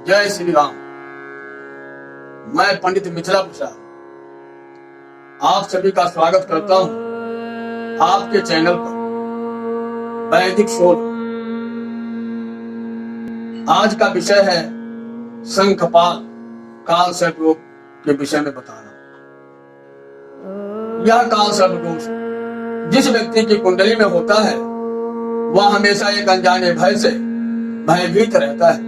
जय श्री राम। मैं पंडित मिथिला प्रसाद आप सभी का स्वागत करता हूं आपके चैनल पर वैदिक शोध। आज का विषय है शंखपाल काल सर्प योग के विषय में बताना। यह काल सर्प दोष जिस व्यक्ति की कुंडली में होता है वह हमेशा एक अनजाने भय से भयभीत रहता है।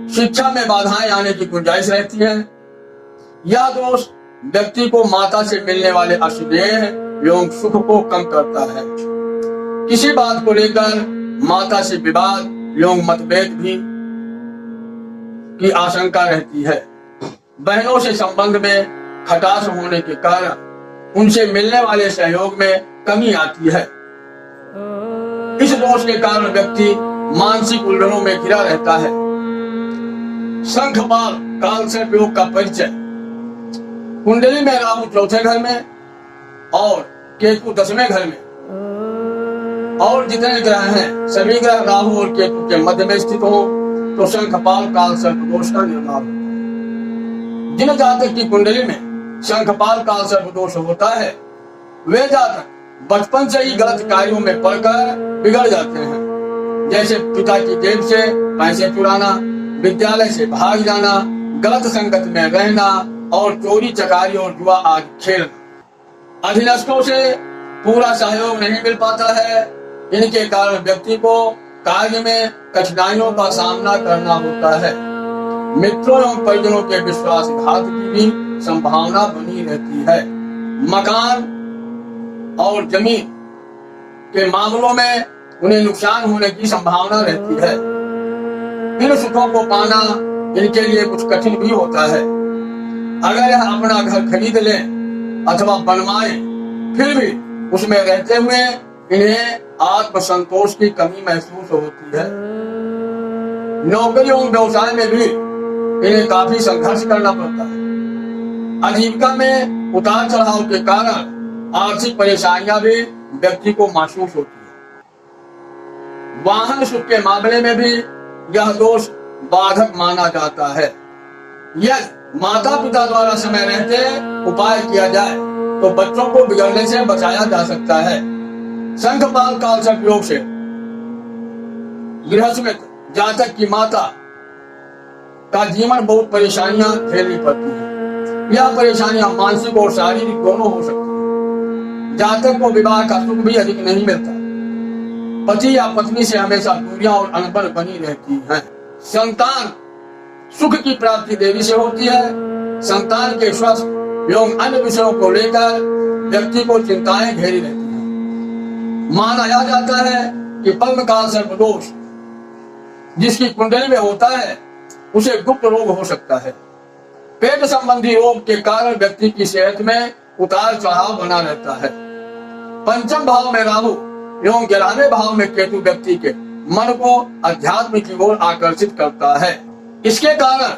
शिक्षा में बाधाएं आने की गुंजाइश रहती है। यह दोष व्यक्ति को माता से मिलने वाले अस्नेह एवं सुख को कम करता है। किसी बात को लेकर माता से विवाद एवं मतभेद भी की आशंका रहती है। बहनों से संबंध में खटास होने के कारण उनसे मिलने वाले सहयोग में कमी आती है। इस दोष के कारण व्यक्ति मानसिक उलझनों में घिरा रहता है। शंखपाल काल सर्प योग का परिचय। कुंडली में राहु चौथे घर में और केतु 10वें घर में और जितने ग्रह हैं सभी ग्रह राहु और केतु के मध्य में स्थित हो तो शंखपाल काल सर्प दोष का निर्माण होता है। जिन जातक की कुंडली में शंखपाल काल सर्प दोष होता है वे जातक बचपन से ही गलत कार्यों में पड़कर बिगड़ जाते हैं। जैसे पिता की जेब से पैसे चुराना, विद्यालय से भाग जाना, गलत संगत में रहना और चोरी चकारी और जुआ आदि खेलना। अधीनस्थों से पूरा सहयोग नहीं मिल पाता है। इनके कारण व्यक्ति को कार्य में कठिनाइयों का सामना करना होता है। मित्रों एवं परिजनों के विश्वासघात की भी संभावना बनी रहती है। मकान और जमीन के मामलों में उन्हें नुकसान होने की संभावना रहती है। इन सुखों को पाना इनके लिए कुछ कठिन भी होता है। अगर यह अपना घर खरीद ले अथवा बनवाए फिर भी उसमें रहते हुए इन्हें आत्मसंतोष की कमी महसूस होती है। नौकरी और व्यवसाय में भी इन्हें काफी संघर्ष करना पड़ता है। आजीविका में उतार चढ़ाव के कारण आर्थिक परेशानियां भी व्यक्ति को महसूस होती है। वाहन सुख के मामले में भी यह दोष बाधक माना जाता है। यदि माता पिता द्वारा समय रहते उपाय किया जाए तो बच्चों को बिगड़ने से बचाया जा सकता है। शंखपाल काल सर्प योग से गृहस्थ जातक की माता का जीवन बहुत परेशानियां झेलनी पड़ती है। यह परेशानियां मानसिक और शारीरिक दोनों हो सकती है। जातक को विवाह का सुख भी अधिक नहीं मिलता। पति या पत्नी से हमेशा दूरियां और अनबन बनी रहती हैं। संतान सुख की प्राप्ति देरी से होती है। संतान के स्वास्थ्य एवं अन्य विषयों को लेकर व्यक्ति को चिंताएं घेरी रहती हैं। माना यह जाता है कि पद्म काल सर्प दोष जिसकी कुंडली में होता है उसे गुप्त रोग हो सकता है। पेट संबंधी रोग के कारण व्यक्ति की सेहत में उतार चढ़ाव बना रहता है। पंचम भाव में राहु एवं 11वें भाव में केतु व्यक्ति के मन को अध्यात्म की ओर आकर्षित करता है। इसके कारण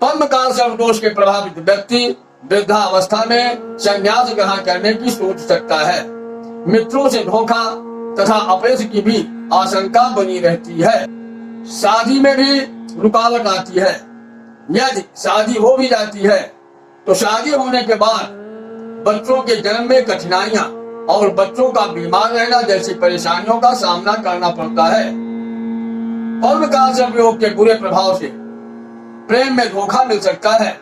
पद्म काल सर्प दोष के प्रभावित व्यक्ति वृद्धावस्था में संन्यास ग्रहण करने की सोच सकता है। मित्रों से धोखा तथा अपयश की भी आशंका बनी रहती है। शादी में भी रुकावट आती है। यदि शादी हो भी जाती है तो शादी होने के बाद बच्चों के जन्म में कठिनाइयां और बच्चों का बीमार रहना जैसी परेशानियों का सामना करना पड़ता है। पद्म काल सर्प योग के बुरे प्रभाव से प्रेम में धोखा मिल सकता है।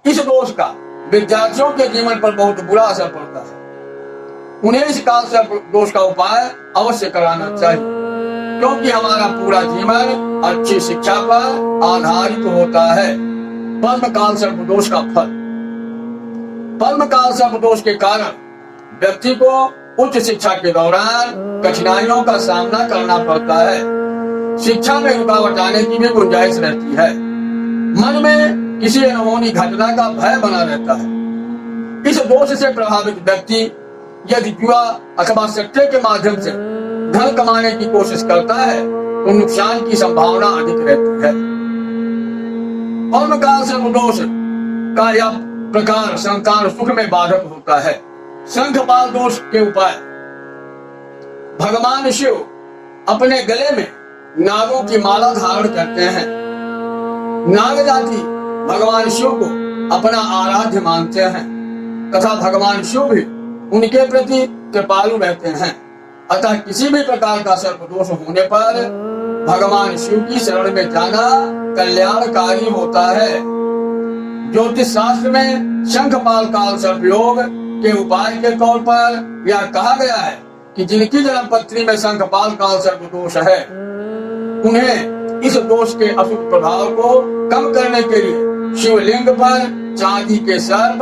इस दोष का विद्यार्थियों के जीवन पर बहुत बुरा असर पड़ता है। उन्हें इस काल सर्प दोष का उपाय अवश्य कराना चाहिए क्योंकि हमारा पूरा जीवन अच्छी शिक्षा पर आधारित होता है। पद्म काल सर्प दोष का फल। पद्म काल सर्प दोष के कारण व्यक्ति को उच्च शिक्षा के दौरान कठिनाइयों का सामना करना पड़ता है। शिक्षा में रुकावट आने की भी गुंजाइश रहती है। मन में किसी अनहोनी घटना का भय बना रहता है। इस दोष से प्रभावित व्यक्ति यदि जुआ अथवा सट्टे के माध्यम से धन कमाने की कोशिश करता है तो नुकसान की संभावना अधिक रहती है। पद्म काल सर्प दोष का यह प्रकार संतान सुख में बाधक होता है। शंखपाल दोष के उपाय। भगवान शिव अपने गले में नागों की माला धारण करते हैं। नाग जाति भगवान शिव को अपना आराध्य मानते हैं तथा भगवान शिव भी उनके प्रति कृपालु रहते हैं। अतः किसी भी प्रकार का सर्प दोष होने पर भगवान शिव की शरण में जाना कल्याणकारी होता है। ज्योतिष शास्त्र में शंखपाल काल सर्प योग के उपाय के तौर पर यह कहा गया है कि जिनकी जन्म पत्री में शंखपाल काल सर्प दोष है उन्हें इस दोष के अशुभ प्रभाव को कम करने के लिए शिवलिंग पर चांदी के सर्प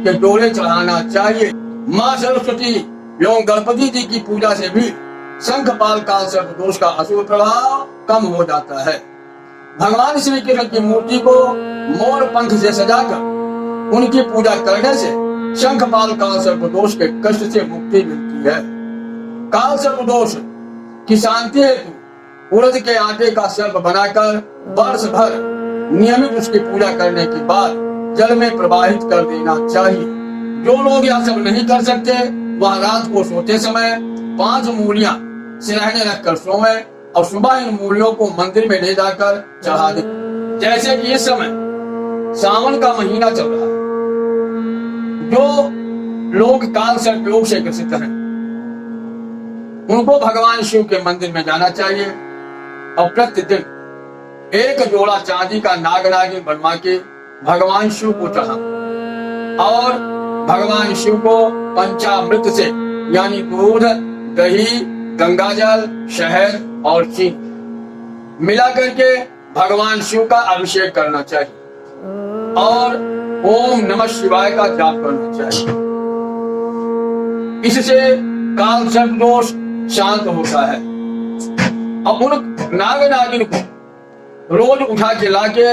के डोले चढ़ाना चाहिए। माँ सरस्वती एवं गणपति जी की पूजा से भी शंखपाल काल सर्प दोष का अशुभ प्रभाव कम हो जाता है। भगवान श्री कृष्ण की मूर्ति को मोर पंख से सजाकर उनकी पूजा करने से शंखपाल काल सर्प दोष के कष्ट से मुक्ति मिलती है। काल सर्प दोष की शांति हेतु उड़द के आटे का सर्प बनाकर वर्ष भर नियमित उसकी पूजा करने के बाद जल में प्रवाहित कर देना चाहिए। जो लोग यह सब नहीं कर सकते वह रात को सोते समय 5 मूलियां सिरहने रखकर सोए और सुबह इन मूलियों को मंदिर में ले जाकर चढ़ा दे। जैसे कि इस समय सावन का महीना चल रहा है, जो लोग काल सर्प योग से ग्रसित हैं उनको भगवान शिव के मंदिर में जाना चाहिए और प्रतिदिन एक जोड़ा चांदी का नाग नागिन बनवा के भगवान शिव को चढ़ा और भगवान शिव को पंचामृत से यानी दूध, दही, गंगाजल, शहद और चीनी मिला करके भगवान शिव का अभिषेक करना चाहिए और ओम नमः शिवाय का जाप करना चाहिए। इससे काल सर्प दोष शांत होता है। और उन नाग नागिन को रोज उठा के लाके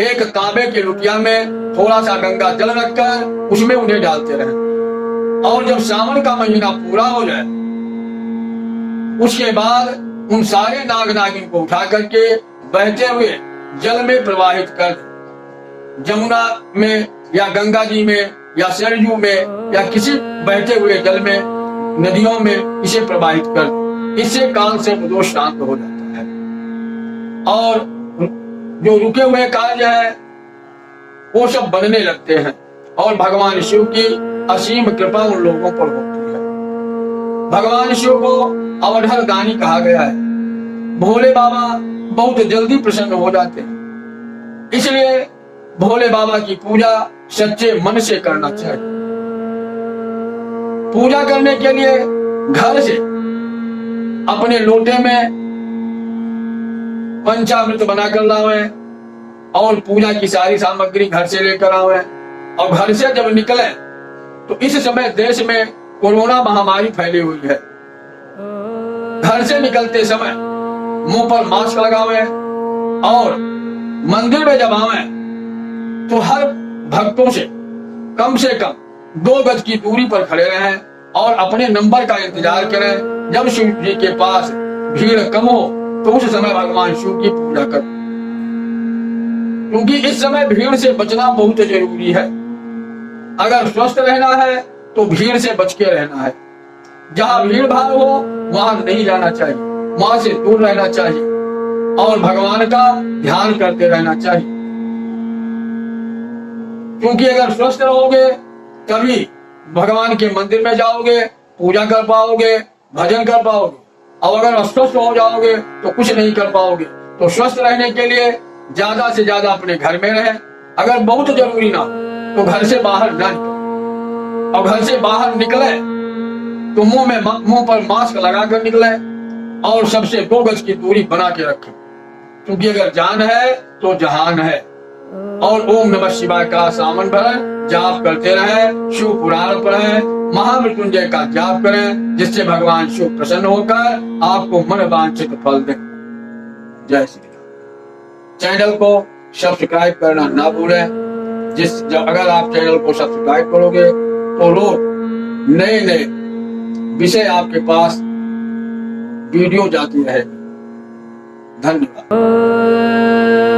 एक तांबे के लुटिया में थोड़ा सा गंगा जल रखकर उसमें उन्हें डालते रहे और जब सावन का महीना पूरा हो जाए उसके बाद उन सारे नाग नागिन को उठा करके बहते हुए जल में प्रवाहित कर जमुना में या गंगा जी में या सरयू में या किसी बहते हुए जल में नदियों में इसे प्रवाहित कर, इससे काल से दोष शांत हो जाता है और जो रुके हुए कार्य है वो सब बनने लगते हैं और भगवान शिव की असीम कृपा उन लोगों पर होती है। भगवान शिव को अवधर दानी कहा गया है। भोले बाबा बहुत जल्दी प्रसन्न हो जाते हैं, इसलिए भोले बाबा की पूजा सच्चे मन से करना चाहिए। पूजा करने के लिए घर से अपने लोटे में पंचामृत बनाकर लावे और पूजा की सारी सामग्री घर से लेकर आवे और घर से जब निकले तो इस समय देश में कोरोना महामारी फैली हुई है। घर से निकलते समय मुंह पर मास्क लगावे और मंदिर में जब आवे तो हर भक्तों से कम 2 गज की दूरी पर खड़े रहें और अपने नंबर का इंतजार करें। जब शिव जी के पास भीड़ कम हो तो उस समय भगवान शिव की पूजा करें, क्योंकि इस समय भीड़ से बचना बहुत जरूरी है। अगर स्वस्थ रहना है तो भीड़ से बच के रहना है। जहां भीड़ भाड़ हो वहां नहीं जाना चाहिए, वहां से दूर रहना चाहिए और भगवान का ध्यान करते रहना चाहिए। क्योंकि अगर स्वस्थ रहोगे तभी भगवान के मंदिर में जाओगे, पूजा कर पाओगे, भजन कर पाओगे, और अगर अस्वस्थ हो जाओगे तो कुछ नहीं कर पाओगे। तो स्वस्थ रहने के लिए ज्यादा से ज्यादा अपने घर में रहें। अगर बहुत जरूरी ना तो घर से बाहर न निकले और घर से बाहर निकले तो मुंह पर मास्क लगा कर निकले और सबसे 2 गज की दूरी बना के रखें, क्योंकि अगर जान है तो जहान है। और ओम नमः शिवाय का सावन भर जाप करते रहें, शिव पुराण पढ़ें, महामृत्युंजय का जाप करें, जिससे भगवान शिव प्रसन्न होकर आपको मन वांछित फल दें। जय श्री राम। चैनल को सब्सक्राइब करना ना भूलें। अगर आप चैनल को सब्सक्राइब करोगे तो रोज नए नए विषय आपके पास वीडियो जाती रहेगी। धन्यवाद।